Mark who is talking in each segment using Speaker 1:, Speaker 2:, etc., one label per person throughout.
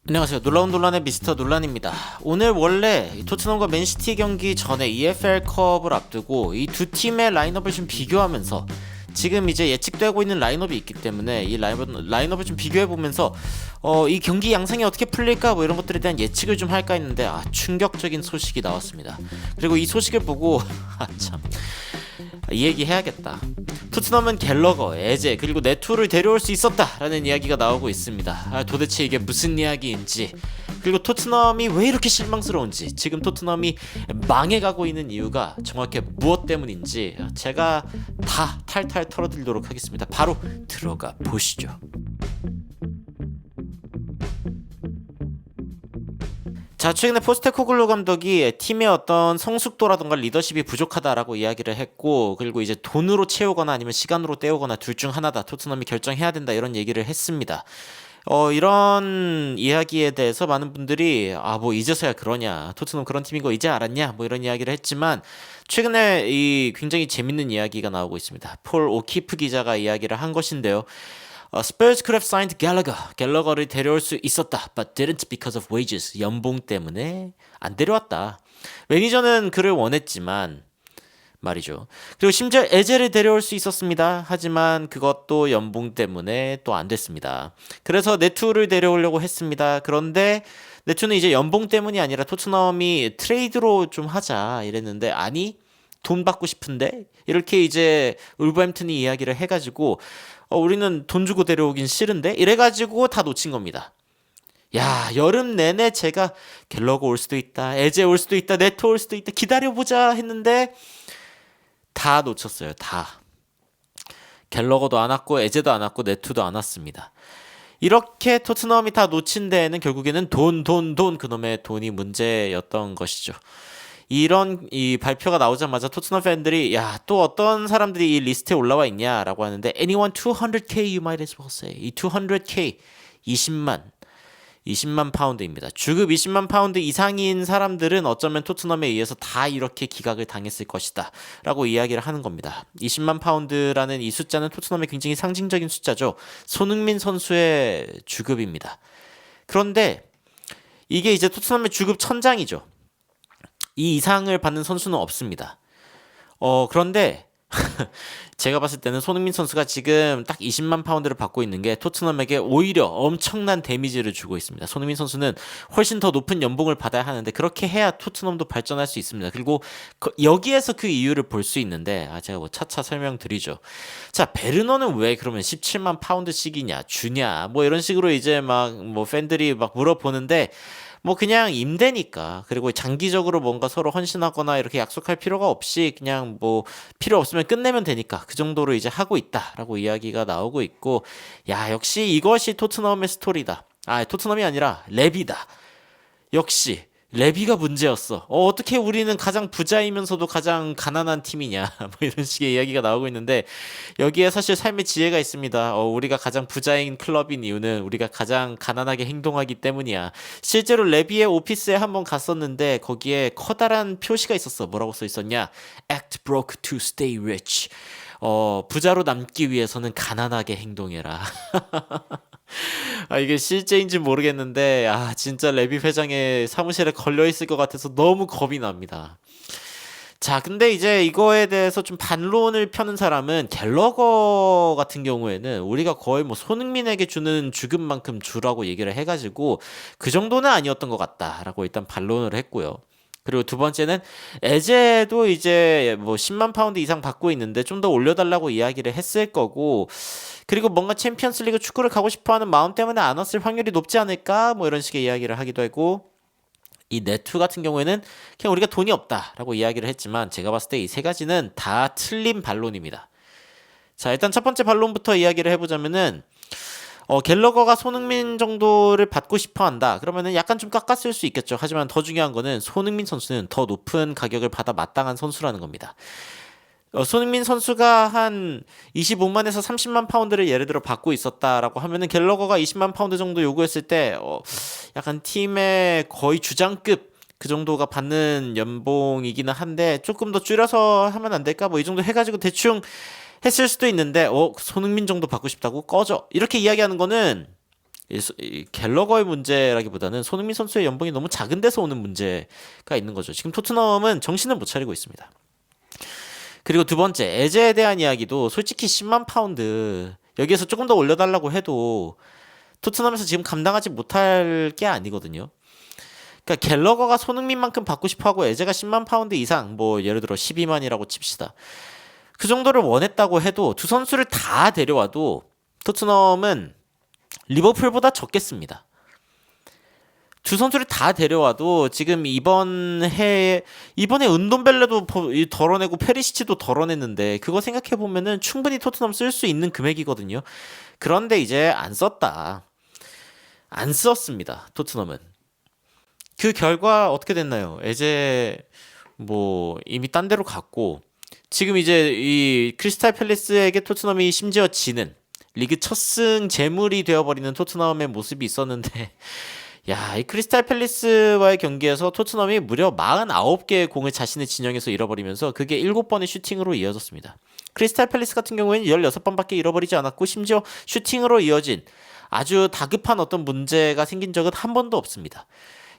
Speaker 1: 안녕하세요. 놀라운 논란의 미스터 논란입니다. 오늘 원래 토트넘과 맨시티 경기 전에 EFL컵을 앞두고 이 두 팀의 라인업을 좀 비교하면서 지금 이제 예측되고 있는 라인업이 있기 때문에 이 라인업을 좀 비교해보면서 이 경기 양상이 어떻게 풀릴까 뭐 이런 것들에 대한 예측을 좀 할까 했는데 충격적인 소식이 나왔습니다. 그리고 이 소식을 보고 이 얘기 해야겠다. 토트넘은 갤러거, 에제 그리고 네투를 데려올 수 있었다라는 이야기가 나오고 있습니다. 도대체 이게 무슨 이야기인지, 그리고 토트넘이 왜 이렇게 실망스러운지, 지금 토트넘이 망해가고 있는 이유가 정확히 무엇 때문인지 제가 다 탈탈 털어드리도록 하겠습니다. 바로 들어가 보시죠. 자, 최근에 포스테코글루 감독이 팀의 어떤 성숙도라던가 리더십이 부족하다라고 이야기를 했고, 그리고 이제 돈으로 채우거나 아니면 시간으로 때우거나 둘 중 하나다, 토트넘이 결정해야 된다, 이런 얘기를 했습니다. 이런 이야기에 대해서 많은 분들이 뭐 이제서야 그러냐, 토트넘 그런 팀인 거 이제 알았냐, 뭐 이런 이야기를 했지만, 최근에 이 굉장히 재밌는 이야기가 나오고 있습니다. 폴 오키프 기자가 이야기를 한 것인데요. Spurs could have signed Gallagher. 갤러거를 데려올 수 있었다. But didn't because of wages. 연봉 때문에 안 데려왔다. 매니저는 그를 원했지만 말이죠. 그리고 심지어 에제를 데려올 수 있었습니다. 하지만 그것도 연봉 때문에 또 안 됐습니다. 그래서 네투를 데려오려고 했습니다. 그런데 네투는 이제 연봉 때문이 아니라 토트넘이 트레이드로 좀 하자 이랬는데, 아니 돈 받고 싶은데, 이렇게 이제 울버햄튼이 이야기를 해가지고 우리는 돈 주고 데려오긴 싫은데, 이래가지고 다 놓친 겁니다. 야, 여름 내내 제가 갤러거 올 수도 있다, 에제 올 수도 있다, 네트 올 수도 있다, 기다려보자 했는데 다 놓쳤어요. 다. 갤러거도 안 왔고 에제도 안 왔고 네트도 안 왔습니다. 이렇게 토트넘이 다 놓친 데에는 결국에는 돈, 그놈의 돈이 문제였던 것이죠. 이런 이 발표가 나오자마자 토트넘 팬들이 또 어떤 사람들이 이 리스트에 올라와 있냐라고 하는데, anyone 200k you might as well say. 이 200k 20만 파운드입니다. 주급 20만 파운드 이상인 사람들은 어쩌면 토트넘에 의해서 다 이렇게 기각을 당했을 것이다 라고 이야기를 하는 겁니다. 20만 파운드라는 이 숫자는 토트넘의 굉장히 상징적인 숫자죠. 손흥민 선수의 주급입니다. 그런데 이게 이제 토트넘의 주급 천장이죠. 이 이상을 받는 선수는 없습니다. 그런데 제가 봤을 때는 손흥민 선수가 지금 딱 20만 파운드를 받고 있는 게 토트넘에게 오히려 엄청난 데미지를 주고 있습니다. 손흥민 선수는 훨씬 더 높은 연봉을 받아야 하는데, 그렇게 해야 토트넘도 발전할 수 있습니다. 그리고 여기에서 그 이유를 볼 수 있는데, 제가 차차 설명드리죠. 자, 베르너는 왜 그러면 17만 파운드씩이냐 주냐 뭐 이런 식으로 이제 막 팬들이 막 물어보는데, 그냥 임대니까, 그리고 장기적으로 뭔가 서로 헌신하거나 이렇게 약속할 필요가 없이 그냥 필요 없으면 끝내면 되니까 그 정도로 이제 하고 있다라고 이야기가 나오고 있고, 역시 이것이 토트넘의 스토리다. 토트넘이 아니라 레비다. 역시 레비가 문제였어. 어떻게 우리는 가장 부자이면서도 가장 가난한 팀이냐 이런 식의 이야기가 나오고 있는데, 여기에 사실 삶의 지혜가 있습니다. 우리가 가장 부자인 클럽인 이유는 우리가 가장 가난하게 행동하기 때문이야. 실제로 레비의 오피스에 한번 갔었는데 거기에 커다란 표시가 있었어. 뭐라고 써 있었냐? Act broke to stay rich. 부자로 남기 위해서는 가난하게 행동해라. 이게 실제인지 모르겠는데, 진짜 레비 회장의 사무실에 걸려있을 것 같아서 너무 겁이 납니다. 자, 근데 이제 이거에 대해서 좀 반론을 펴는 사람은, 갤러거 같은 경우에는 우리가 거의 손흥민에게 주는 주급만큼 주라고 얘기를 해가지고 그 정도는 아니었던 것 같다라고 일단 반론을 했고요. 그리고 두 번째는 에제도 이제 10만 파운드 이상 받고 있는데 좀 더 올려달라고 이야기를 했을 거고, 그리고 뭔가 챔피언스리그 축구를 가고 싶어하는 마음 때문에 안 왔을 확률이 높지 않을까 이런 식의 이야기를 하기도 하고, 이 네투 같은 경우에는 그냥 우리가 돈이 없다라고 이야기를 했지만, 제가 봤을 때 이 세 가지는 다 틀린 반론입니다. 자, 일단 첫 번째 반론부터 이야기를 해보자면은, 갤러거가 손흥민 정도를 받고 싶어 한다. 그러면은 약간 좀 깎았을 수 있겠죠. 하지만 더 중요한 거는 손흥민 선수는 더 높은 가격을 받아 마땅한 선수라는 겁니다. 손흥민 선수가 한 25만에서 30만 파운드를 예를 들어 받고 있었다라고 하면은, 갤러거가 20만 파운드 정도 요구했을 때 약간 팀의 거의 주장급 그 정도가 받는 연봉이기는 한데, 조금 더 줄여서 하면 안 될까? 이 정도 해가지고 대충 했을 수도 있는데, 손흥민 정도 받고 싶다고? 꺼져. 이렇게 이야기하는 거는 이 갤러거의 문제라기보다는 손흥민 선수의 연봉이 너무 작은 데서 오는 문제가 있는 거죠. 지금 토트넘은 정신을 못 차리고 있습니다. 그리고 두 번째, 에제에 대한 이야기도 솔직히 10만 파운드 여기에서 조금 더 올려달라고 해도 토트넘에서 지금 감당하지 못할 게 아니거든요. 그러니까 갤러거가 손흥민만큼 받고 싶어하고 에제가 10만 파운드 이상, 뭐 예를 들어 12만이라고 칩시다. 그 정도를 원했다고 해도 두 선수를 다 데려와도 토트넘은 리버풀보다 적겠습니다. 두 선수를 다 데려와도 지금 이번에 은돈벨레도 덜어내고 페리시치도 덜어냈는데 그거 생각해 보면은 충분히 토트넘 쓸 수 있는 금액이거든요. 그런데 이제 안 썼다. 안 썼습니다. 토트넘은. 그 결과 어떻게 됐나요? 이제 뭐 이미 딴 데로 갔고 지금 이제 이 크리스탈 팰리스에게 토트넘이 심지어 지는 리그 첫 승 재물이 되어버리는 토트넘의 모습이 있었는데 야, 이 크리스탈 팰리스와의 경기에서 토트넘이 무려 49개의 공을 자신의 진영에서 잃어버리면서 그게 7번의 슈팅으로 이어졌습니다. 크리스탈 팰리스 같은 경우에는 16번밖에 잃어버리지 않았고 심지어 슈팅으로 이어진 아주 다급한 어떤 문제가 생긴 적은 한 번도 없습니다.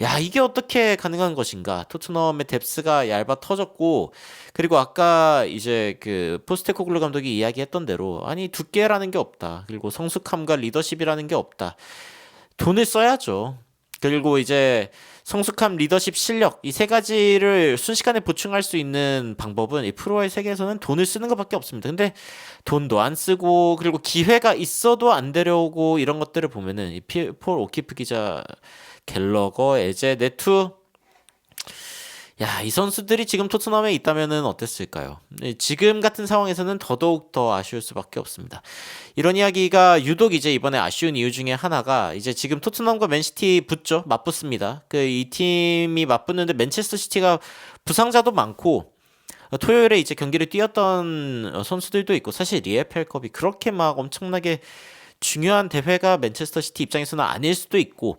Speaker 1: 야, 이게 어떻게 가능한 것인가? 토트넘의 뎁스가 얇아 터졌고, 그리고 아까 이제 그 포스테코글루 감독이 이야기했던 대로, 아니, 두께라는 게 없다. 그리고 성숙함과 리더십이라는 게 없다. 돈을 써야죠. 그리고 이제 성숙함, 리더십, 실력, 이 세 가지를 순식간에 보충할 수 있는 방법은 이 프로의 세계에서는 돈을 쓰는 것밖에 없습니다. 근데 돈도 안 쓰고, 그리고 기회가 있어도 안 데려오고, 이런 것들을 보면은 이 폴 오키프 기자, 갤러거, 에제, 네투, 야, 이 선수들이 지금 토트넘에 있다면은 어땠을까요? 지금 같은 상황에서는 더더욱 더 아쉬울 수밖에 없습니다. 이런 이야기가 유독 이제 이번에 아쉬운 이유 중에 하나가 이제 지금 토트넘과 맨시티 붙죠. 맞붙습니다. 그 이 팀이 맞붙는데 맨체스터 시티가 부상자도 많고 토요일에 이제 경기를 뛰었던 선수들도 있고 사실 리에펠컵이 그렇게 막 엄청나게 중요한 대회가 맨체스터 시티 입장에서는 아닐 수도 있고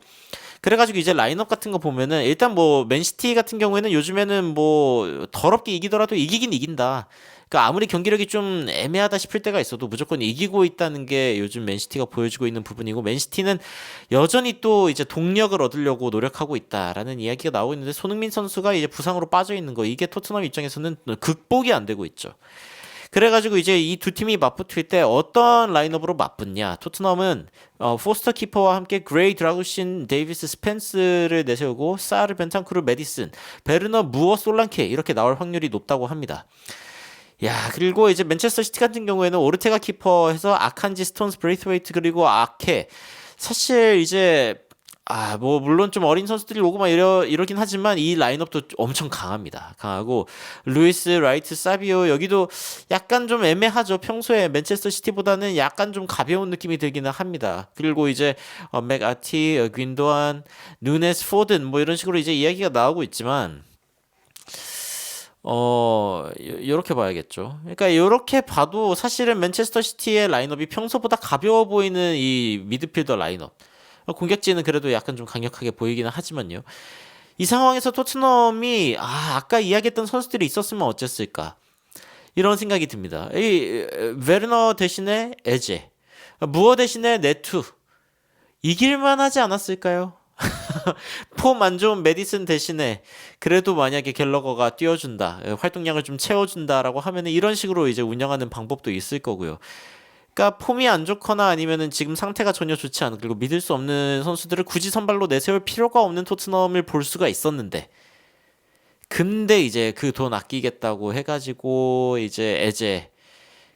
Speaker 1: 그래가지고 이제 라인업 같은 거 보면은 일단 뭐 맨시티 같은 경우에는 요즘에는 뭐 더럽게 이기더라도 이기긴 이긴다. 그러니까 아무리 경기력이 좀 애매하다 싶을 때가 있어도 무조건 이기고 있다는 게 요즘 맨시티가 보여주고 있는 부분이고 맨시티는 여전히 또 이제 동력을 얻으려고 노력하고 있다라는 이야기가 나오고 있는데 손흥민 선수가 이제 부상으로 빠져 있는 거 이게 토트넘 입장에서는 극복이 안 되고 있죠. 그래가지고 이제 이 두 팀이 맞붙을 때 어떤 라인업으로 맞붙냐? 토트넘은 포스터 키퍼와 함께 그레이, 드라구신, 데이비스, 스펜스를 내세우고 사르, 벤탄쿠르, 메디슨, 베르너, 무어, 솔랑케 이렇게 나올 확률이 높다고 합니다. 야, 그리고 이제 맨체스터 시티 같은 경우에는 오르테가 키퍼해서 아칸지, 스톤스, 브레이스웨이트 그리고 아케 사실 이제 뭐 물론 좀 어린 선수들이 오고 막 이러긴 하지만 이 라인업도 엄청 강합니다. 강하고 루이스, 라이트, 사비오 여기도 약간 좀 애매하죠. 평소에 맨체스터 시티보다는 약간 좀 가벼운 느낌이 들기는 합니다. 그리고 이제 맥아티, 귄도안, 누네스, 포든 뭐 이런 식으로 이제 이야기가 나오고 있지만 요렇게 봐야겠죠. 그러니까 요렇게 봐도 사실은 맨체스터 시티의 라인업이 평소보다 가벼워 보이는 이 미드필더 라인업. 공격진은 그래도 약간 좀 강력하게 보이기는 하지만요. 이 상황에서 토트넘이 아까 이야기했던 선수들이 있었으면 어땠을까? 이런 생각이 듭니다. 이 베르너 대신에 에제, 무어 대신에 네투 이길만 하지 않았을까요? 폼 안 좋은 메디슨 대신에 그래도 만약에 갤러거가 뛰어준다, 활동량을 좀 채워준다라고 하면은 이런 식으로 이제 운영하는 방법도 있을 거고요. 그러니까 폼이 안 좋거나 아니면은 지금 상태가 전혀 좋지 않은 그리고 믿을 수 없는 선수들을 굳이 선발로 내세울 필요가 없는 토트넘을 볼 수가 있었는데 근데 이제 그 돈 아끼겠다고 해가지고 이제 에제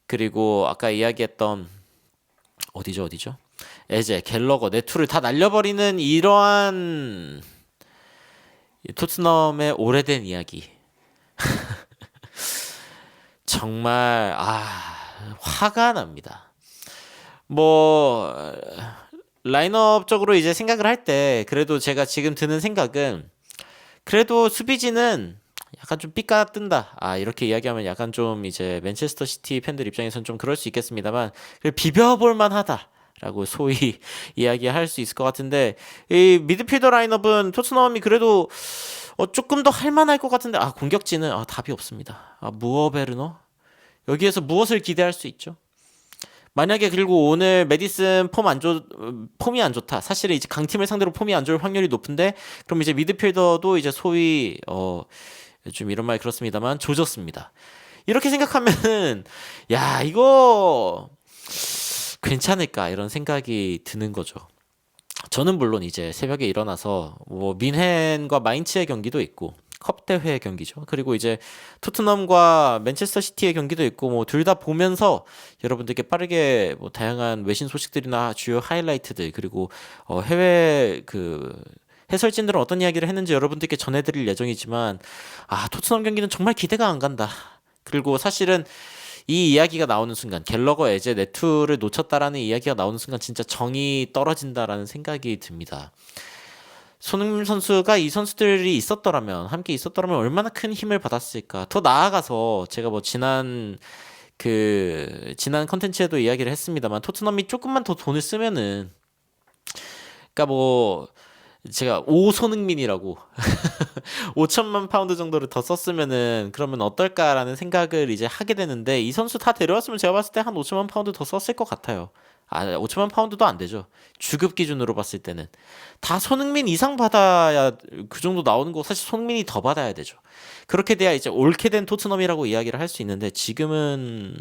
Speaker 1: 그리고 아까 이야기했던 어디죠 에제 갤러거 네투를 다 날려버리는 이러한 토트넘의 오래된 이야기 정말 화가 납니다. 뭐 라인업적으로 이제 생각을 할 때 그래도 제가 지금 드는 생각은 그래도 수비진은 약간 좀 삐까 뜬다. 이렇게 이야기하면 약간 좀 이제 맨체스터 시티 팬들 입장에서는 좀 그럴 수 있겠습니다만 비벼볼 만하다라고 소위 이야기할 수 있을 것 같은데 이 미드필더 라인업은 토트넘이 그래도 조금 더 할만할 것 같은데 공격진은 답이 없습니다. 무어 베르너 여기에서 무엇을 기대할 수 있죠? 만약에 그리고 오늘 메디슨 폼이 안 좋다. 사실 이제 강팀을 상대로 폼이 안 좋을 확률이 높은데 그럼 이제 미드필더도 이제 소위 좀 이런 말 그렇습니다만 조졌습니다. 이렇게 생각하면은 야, 이거 괜찮을까 이런 생각이 드는 거죠. 저는 물론 이제 새벽에 일어나서 뭐 민헨과 마인츠의 경기도 있고 컵 대회 경기죠. 그리고 이제 토트넘과 맨체스터 시티의 경기도 있고 뭐 둘 다 보면서 여러분들께 빠르게 뭐 다양한 외신 소식들이나 주요 하이라이트들 그리고 해외 그 해설진들은 어떤 이야기를 했는지 여러분들께 전해드릴 예정이지만 토트넘 경기는 정말 기대가 안 간다. 그리고 사실은 이 이야기가 나오는 순간 갤러거 에제 네투를 놓쳤다라는 이야기가 나오는 순간 진짜 정이 떨어진다라는 생각이 듭니다. 손흥민 선수가 이 선수들이 있었더라면 함께 있었더라면 얼마나 큰 힘을 받았을까. 더 나아가서 제가 뭐 지난 컨텐츠에도 이야기를 했습니다만 토트넘이 조금만 더 돈을 쓰면은 그러니까 뭐 제가 오손흥민이라고 5천만 파운드 정도를 더 썼으면은 그러면 어떨까라는 생각을 이제 하게 되는데 이 선수 다 데려왔으면 제가 봤을 때 한 5천만 파운드 더 썼을 것 같아요. 5천만 파운드도 안 되죠. 주급 기준으로 봤을 때는 다 손흥민 이상 받아야 그 정도 나오는 거 사실 손흥민이 더 받아야 되죠. 그렇게 돼야 이제 옳게 된 토트넘이라고 이야기를 할 수 있는데 지금은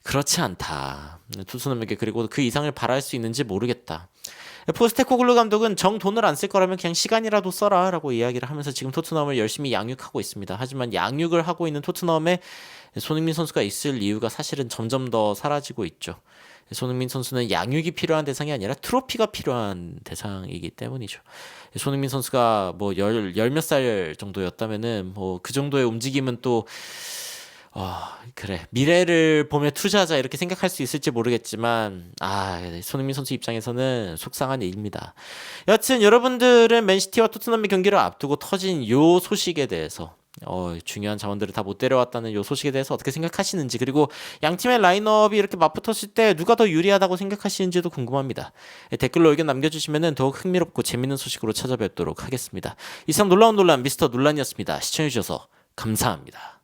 Speaker 1: 그렇지 않다. 토트넘에게 그리고 그 이상을 바랄 수 있는지 모르겠다. 포스테코글루 감독은 정 돈을 안 쓸 거라면 그냥 시간이라도 써라 라고 이야기를 하면서 지금 토트넘을 열심히 양육하고 있습니다. 하지만 양육을 하고 있는 토트넘에 손흥민 선수가 있을 이유가 사실은 점점 더 사라지고 있죠. 손흥민 선수는 양육이 필요한 대상이 아니라 트로피가 필요한 대상이기 때문이죠. 손흥민 선수가 뭐 열 몇 살 정도였다면은 뭐 그 정도의 움직임은 또 그래. 미래를 보며 투자하자 이렇게 생각할 수 있을지 모르겠지만 손흥민 선수 입장에서는 속상한 일입니다. 여튼 여러분들은 맨시티와 토트넘의 경기를 앞두고 터진 요 소식에 대해서 중요한 자원들을 다 못 데려왔다는 요 소식에 대해서 어떻게 생각하시는지 그리고 양 팀의 라인업이 이렇게 맞붙었을 때 누가 더 유리하다고 생각하시는지도 궁금합니다. 댓글로 의견 남겨주시면 더욱 흥미롭고 재밌는 소식으로 찾아뵙도록 하겠습니다. 이상 놀라운 논란 미스터 논란이었습니다. 시청해주셔서 감사합니다.